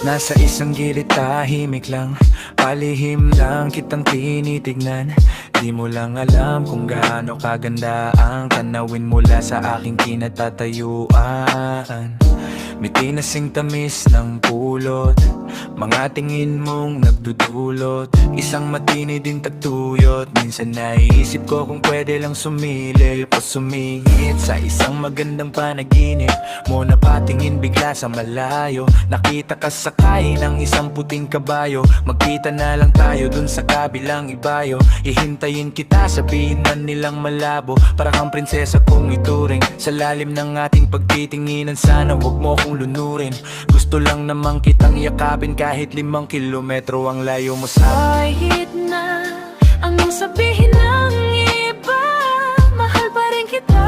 Nasa isang gilid tahimik lang, palihim lang kitang tinitignan. Di mo lang alam kung gaano kaganda ang tanawin mula sa aking kinatatayuan. May tinasing tamis ng pulot, mga tingin mong nagdudulot. Isang matini din tagtuyot. Minsan naiisip ko kung pwede lang sumilip o sumingit sa isang magandang panaginip mo na patingin bigla sa malayo. Nakita ka sakay ng isang puting kabayo, magkita na lang tayo dun sa kabilang ibayo. Hihintayin kita, sabihin man nilang malabo, para kang prinsesa kung ituring. Sa lalim ng ating pagtitinginan, sana wag mo kong lunurin. Gusto lang namang kitang yakapin kahit 5 kilometro ang layo mo sa kahit na anong sabihin ng iba, mahal pa rin kita.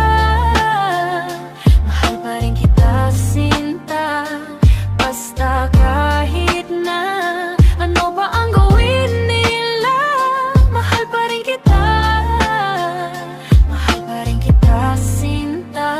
Mahal pa rin kita, sinta. Basta kahit na ano pa ang gawin nila, mahal pa rin kita. Mahal pa rin kita, sinta.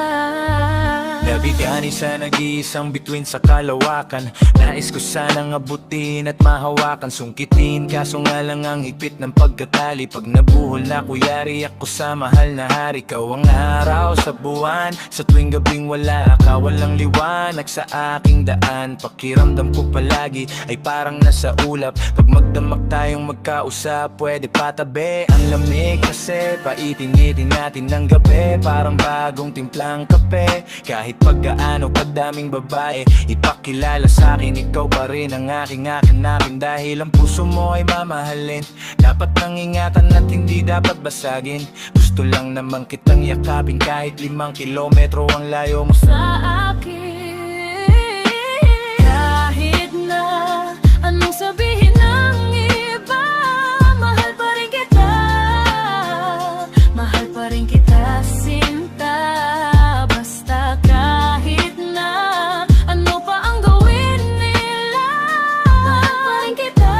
Nabigani sa nag-iisang bituin sa kalawakan. Nais ko sanang abutin at mahawakan, sungkitin, kaso nga lang ang higpit ng pagkatali. Pag nabuhol na kuyari ako sa mahal na hari. Ikaw ang araw sa buwan, sa tuwing gabing wala ka, walang liwanag sa aking daan. Pakiramdam ko palagi ay parang nasa ulap. Pag magdamag tayong magkausap, pwede patabi ang lamig kasi paitinitin natin ng gabi. Parang bagong timplang kape, kahit pagkaano kadaming babae ipakilala sa akin, ikaw pa rin ang aking akin. Dahil ang puso mo ay mamahalin, dapat nang ingatan at hindi dapat basagin. Gusto lang naman kitang yakapin kahit 5 kilometro ang layo mo sa akin. Kahit na anong sabihin ng iba, mahal pa rin kita. Mahal pa rin kita, sinta. Basta kahit na ano pa ang gawin nila, mahal pa rin kita.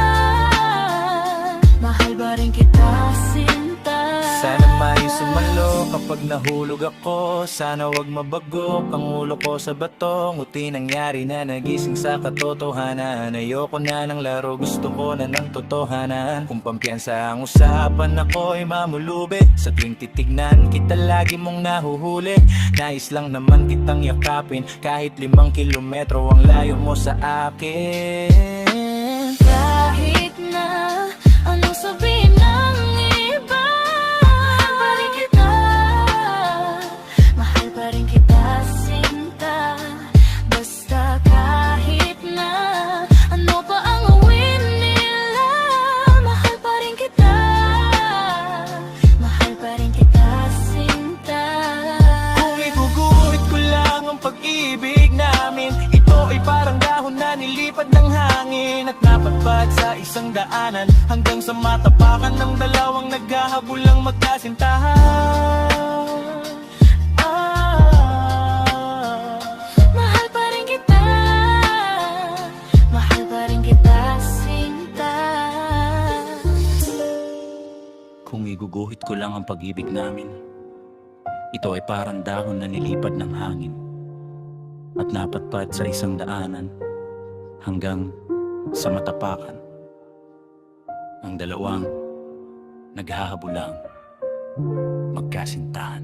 Mahal pa rin kita, sinta. Sana may sumalo kapag nahulog ako. Sana wag mabagok ang ulo ko sa bato. Nguti nangyari na nagising sa katotohanan. Ayoko na ng laro, gusto ko na ng totohanan. Kung pampiyansa ang usapan, ako'y mamulubi. Sa tuwing titignan kita lagi mong nahuhuli. Nais lang naman kitang yakapin kahit 5 kilometro ang layo mo sa akin. Kahit na anong sabihin ng iba, mahal pa rin kita. Mahal pa rin kita, sinta. Basta kahit na ano pa ang gawin nila, mahal pa rin kita. Mahal pa rin kita, sinta. Kung iguguhit ko lang ang pag-ibig namin, ito ay parang dahon na nilipad ng hangin at napadpad sa isang daanan, hanggang sa matapakan ng dalawang naghahabulang magkasintahan. Mahal pa rin kita. Mahal pa rin kita, sinta. Kung iguguhit ko lang ang pag-ibig namin, ito ay parang dahon na nilipad ng hangin at napatpad sa isang daanan hanggang sa matapakan ang dalawang naghahabulang magkasintahan.